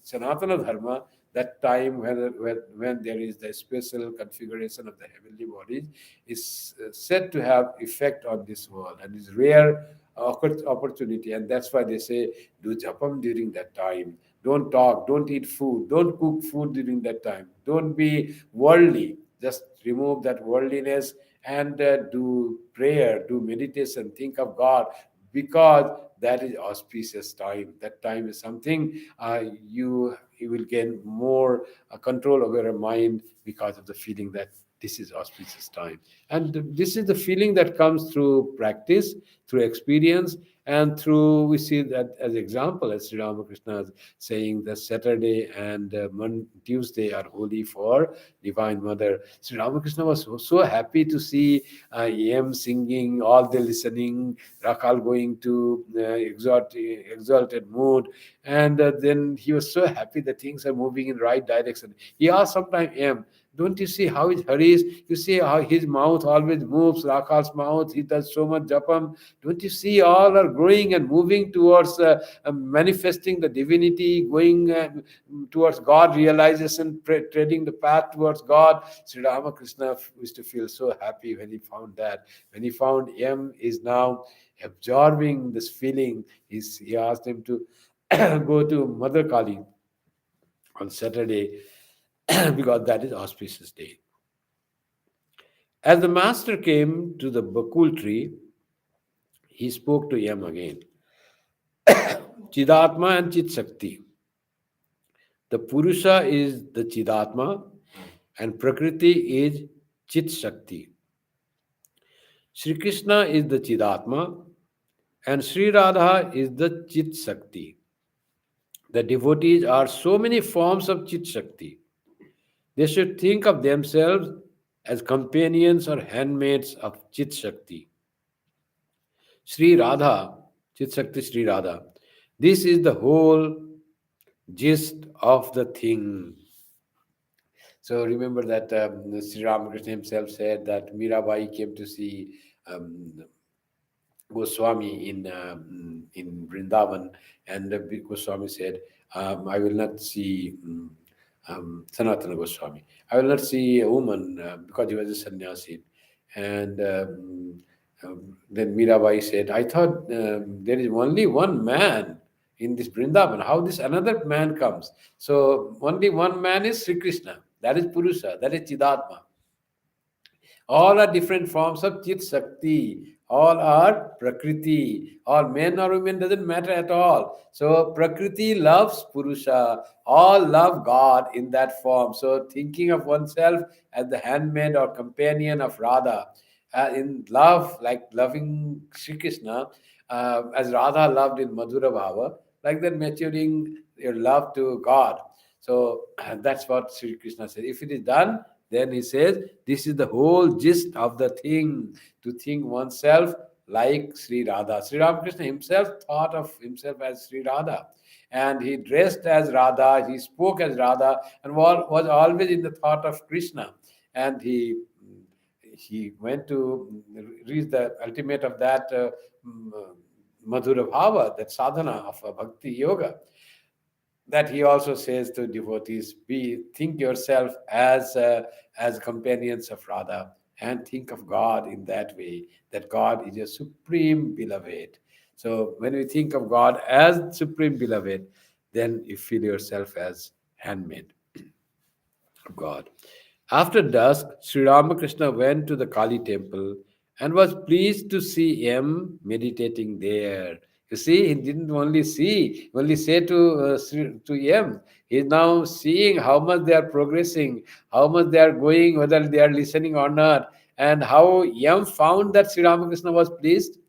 Sanatana Dharma, that time when there is the special configuration of the heavenly bodies is said to have effect on this world, and is rare opportunity. And that's why they say do japam during that time. Don't talk, don't eat food, don't cook food during that time, don't be worldly. Just remove that worldliness and do prayer, do meditation, think of God, because that is auspicious time. That time is something you will gain more control over your mind because of the feeling that this is auspicious time. And this is the feeling that comes through practice, through experience, and through, we see that as example, as Sri Ramakrishna is saying that Saturday and Tuesday are holy for Divine Mother. Sri Ramakrishna was so happy to see Yam singing, all the listening, Rakal going to exalted mood, and then he was so happy that things are moving in right direction. He asked sometime Yam, don't you see how his hurry is? You see how his mouth always moves, Rakal's mouth, he does so much japam. Don't you see all are growing and moving towards manifesting the divinity, going towards God realization, treading the path towards God? Sri Ramakrishna used to feel so happy when he found that. When he found M is now absorbing this feeling, he asked him to go to Mother Kali on Saturday because that is auspicious day. As the master came to the bakul tree, he spoke to Yam again. Chidatma and Chit Shakti. The Purusha is the Chidatma and Prakriti is Chit Shakti. Sri Krishna is the Chidatma and Sri Radha is the Chit Shakti. The devotees are so many forms of Chit Shakti. They should think of themselves as companions or handmaids of Chit Shakti. Sri Radha, Chit Shakti Sri Radha. This is the whole gist of the thing. So remember that Sri Ramakrishna himself said that Mirabai came to see um, Goswami in Vrindavan, and Goswami said, "I will not see Sanatana Goswami. I will not see a woman because he was a sannyasi." And then Mirabai said, "I thought there is only one man in this Vrindavan. How this another man comes? So only one man is Sri Krishna. That is Purusha. That is Chidatma. All are different forms of Chit Shakti. All are Prakriti. All men or women doesn't matter at all. So Prakriti loves Purusha. All love God in that form. So thinking of oneself as the handmaid or companion of Radha, in love, like loving Sri Krishna, as Radha loved in Madhura Bhava, like that maturing your love to God. So that's what Sri Krishna says. If it is done, then he says, this is the whole gist of the thing, to think oneself like Sri Radha. Sri Ramakrishna himself thought of himself as Sri Radha. And he dressed as Radha, he spoke as Radha, and was always in the thought of Krishna. And he went to reach the ultimate of that Madhura Bhava, that sadhana of bhakti yoga, that he also says to devotees, be think yourself as companions of Radha, and think of God in that way, that God is your supreme beloved. So when we think of God as supreme beloved, then you feel yourself as handmaid of God. After dusk, Sri Ramakrishna went to the Kali temple and was pleased to see M meditating there. You see, he didn't only say to M. He is now seeing how much they are progressing, how much they are going, whether they are listening or not, and how M found that Sri Ramakrishna was pleased.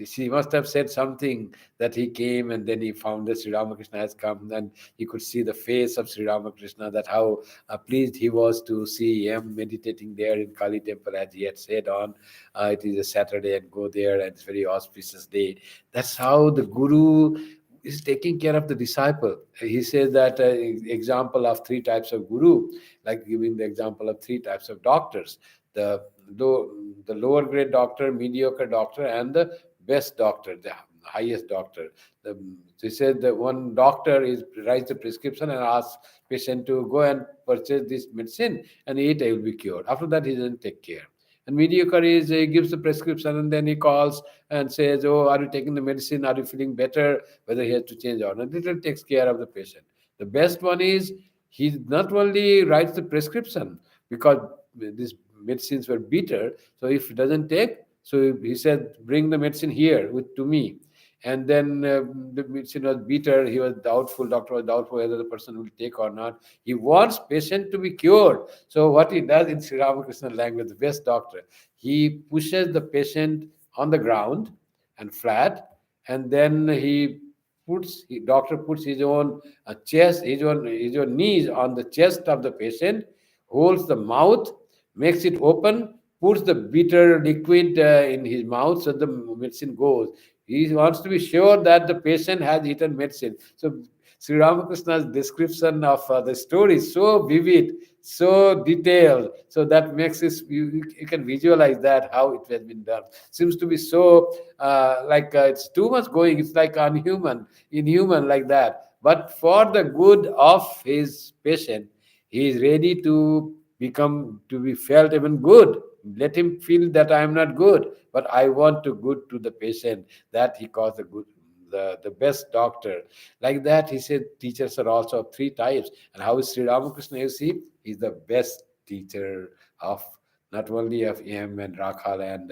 She must have said something, that he came and then he found that Sri Ramakrishna has come, and he could see the face of Sri Ramakrishna, that how pleased he was to see him meditating there in Kali temple, as he had said on. It is a Saturday and go there, and it's very auspicious day. That's how the Guru is taking care of the disciple. He says that example of three types of Guru, like giving the example of three types of doctors. The low, the lower grade doctor, mediocre doctor, and the best doctor, the highest doctor. They said that one doctor writes the prescription and asks patient to go and purchase this medicine and eat, I will be cured. After that, he doesn't take care. And mediocre is he gives the prescription and then he calls and says, "Oh, are you taking the medicine? Are you feeling better?" Whether he has to change or not, little takes care of the patient. The best one is he not only writes the prescription, because these medicines were bitter. So if he doesn't take, so he said, "Bring the medicine here to me." And then the medicine was bitter. He was doubtful. Doctor was doubtful whether the person will take or not. He wants patient to be cured. So what he does in Sri Ramakrishna language, the best doctor, he pushes the patient on the ground and flat, and then doctor puts his own chest, his own knees on the chest of the patient, holds the mouth, makes it open, puts the bitter liquid in his mouth so the medicine goes. He wants to be sure that the patient has eaten medicine. So Sri Ramakrishna's description of the story is so vivid, so detailed, so that makes it, you can visualize that how it has been done. Seems to be so it's too much going. It's like inhuman like that. But for the good of his patient, he is ready to be felt even good. Let him feel that I am not good, but I want to good to the patient. That he calls the best doctor. Like that, he said teachers are also of three types. And how is Sri Ramakrishna? You see, he's the best teacher of not only of him and Rakhal and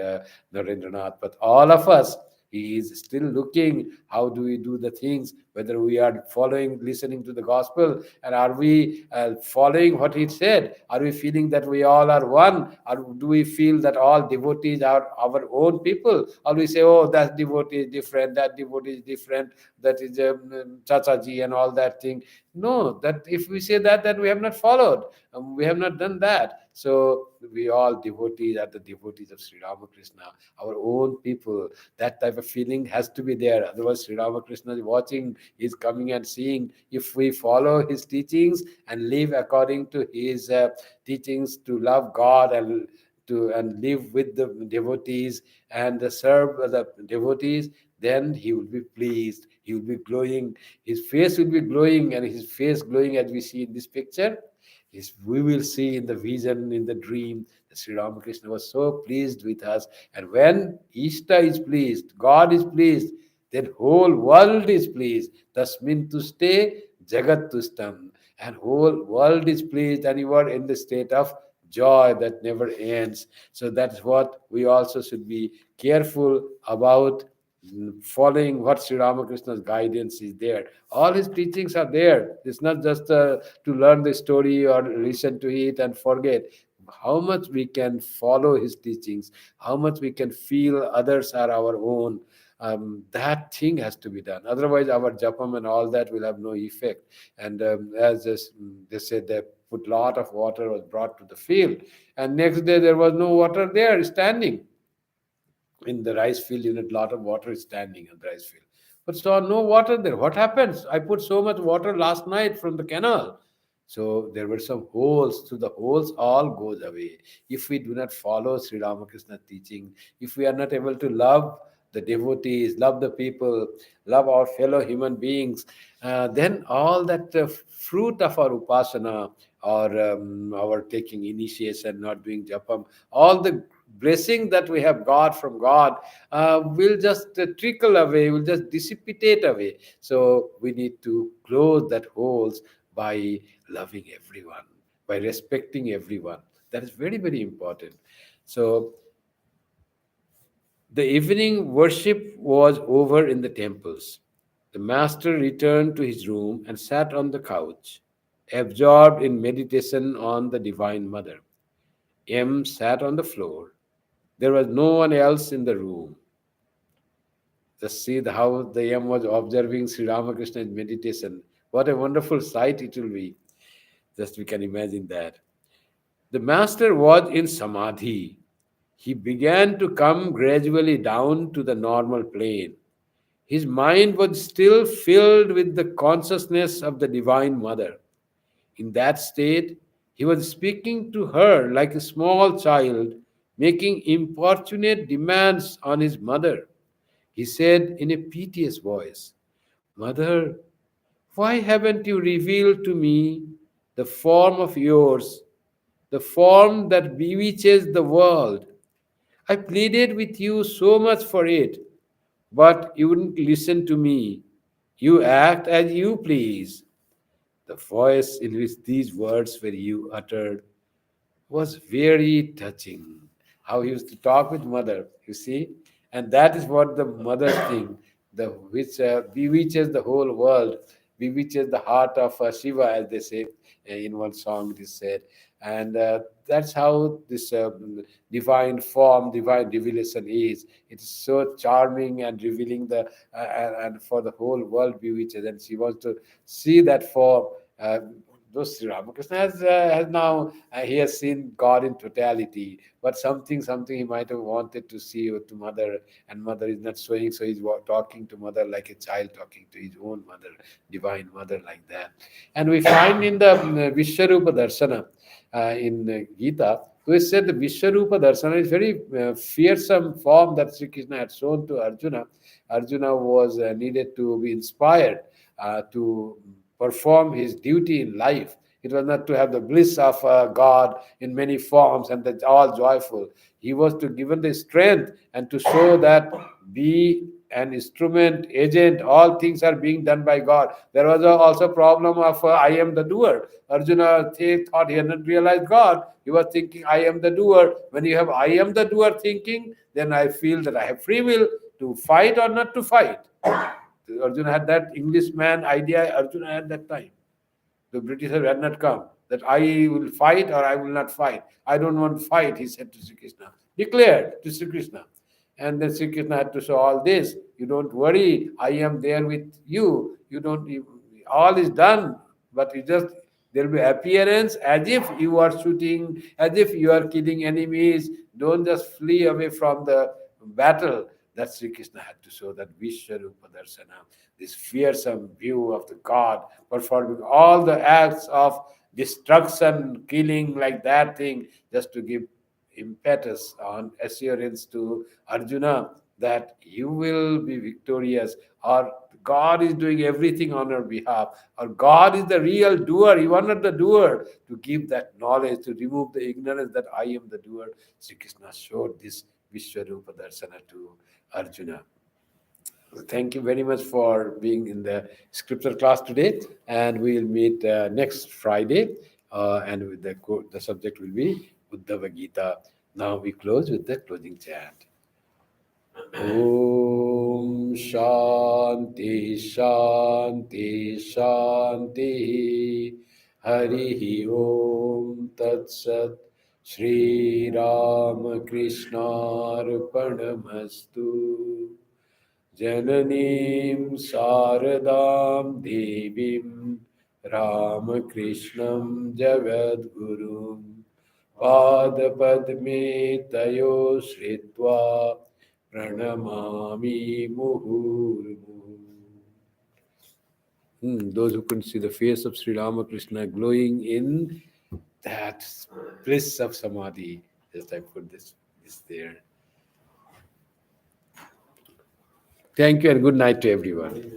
Narendranath, but all of us. He is still looking how do we do the things whether we are following, listening to the gospel, and are we following what he said? Are we feeling that we all are one? Or do we feel that all devotees are our own people? Or we say, oh, that devotee is different, that devotee is different, that is Chachaji and all that thing. No, that if we say that, then we have not followed. We have not done that. So we all devotees are the devotees of Sri Ramakrishna, our own people. That type of feeling has to be there. Otherwise, Sri Ramakrishna is watching, is coming and seeing if we follow his teachings and live according to his teachings to love God and live with the devotees and serve the devotees, then he will be pleased. He will be glowing. His face will be glowing, and his face glowing as we see in this picture. We will see in the vision, in the dream, that Sri Ramakrishna was so pleased with us. And when Ishta is pleased, God is pleased, then whole world is pleased. Tasmin tuste jagat tustam. And whole world is pleased, and you are in the state of joy that never ends. So that's what we also should be careful about, following what Sri Ramakrishna's guidance is there. All his teachings are there. It's not just to learn the story or listen to it and forget. How much we can follow his teachings, how much we can feel others are our own. That thing has to be done. Otherwise, our japam and all that will have no effect. And as they said, they put lot of water was brought to the field, and next day there was no water there standing in the rice field. A lot of water is standing in the rice field, but saw no water there. What happens? I put so much water last night from the canal. So there were some holes. So the holes all goes away if we do not follow Sri Ramakrishna teaching. If we are not able to love the devotees, love the people, love our fellow human beings, then all that fruit of our upasana, or our taking initiation, not doing japam, all the blessing that we have got from God will just trickle away, will just dissipate away. So we need to close that holes by loving everyone, by respecting everyone. That is very, very important. So the evening worship was over in the temples. The master returned to his room and sat on the couch, absorbed in meditation on the Divine Mother. M sat on the floor. There was no one else in the room. Just see how the M was observing Sri Ramakrishna's meditation. What a wonderful sight it will be. Just we can imagine that. The master was in samadhi. He began to come gradually down to the normal plane. His mind was still filled with the consciousness of the Divine Mother. In that state, he was speaking to her like a small child, making importunate demands on his mother. He said in a piteous voice, "Mother, why haven't you revealed to me the form of yours, the form that bewitches the world? I pleaded with you so much for it, but you wouldn't listen to me. You act as you please." The voice in which these words were you uttered was very touching. How he used to talk with mother, you see, and that is what the mother thing, the which bewitches the whole world, bewitches the heart of Shiva, as they say in one song. It is said, and that's how this divine form, divine revelation is. It is so charming and revealing the and for the whole world bewitches, and she wants to see that form. Those Sri Ramakrishna has now he has seen God in totality, but something he might have wanted to see to mother, and mother is not showing, so he's talking to mother like a child talking to his own mother, divine mother, like that. And we find in the Vishwarupa Darshana in Gita, we said the Vishwarupa Darshana is very fearsome form that Sri Krishna had shown to Arjuna. Arjuna was needed to be inspired to perform his duty in life. It was not to have the bliss of God in many forms and that's all joyful. He was to given the strength and to show that be an instrument, agent, all things are being done by God. There was also problem of I am the doer. Arjuna thought he had not realized God. He was thinking I am the doer. When you have I am the doer thinking, then I feel that I have free will to fight or not to fight. Arjuna had that Englishman idea. Arjuna had that time. The Britishers had not come. That I will fight or I will not fight. I don't want to fight, he said to Sri Krishna. Declared to Sri Krishna. And then Sri Krishna had to show all this. You don't worry, I am there with you. You don't, all is done. But you just, there will be appearance as if you are shooting, as if you are killing enemies. Don't just flee away from the battle. That Sri Krishna had to show that Vishwarupa Darsana, this fearsome view of the God performing all the acts of destruction, killing, like that thing, just to give impetus on assurance to Arjuna that you will be victorious, or God is doing everything on your behalf, or God is the real doer, you are not the doer. To give that knowledge, to remove the ignorance that I am the doer, Sri Krishna showed this Vishwarupa Darsana to Arjuna. Thank you very much for being in the scripture class today, and we will meet next Friday, and with the subject will be Uddhava Gita. Now we close with the closing chant. Om Shanti Shanti Shanti Harihi Om Tat Sat Shri Ramakrishna Arpanamastu Jananim Saradam Devim Ramakrishnam Jagadgurum Padapadme Tayo Sritva Pranamami Muhurmuhu. Those who couldn't see the face of Sri Ramakrishna glowing in that bliss of samadhi, just I put this there. Thank you and good night to everyone.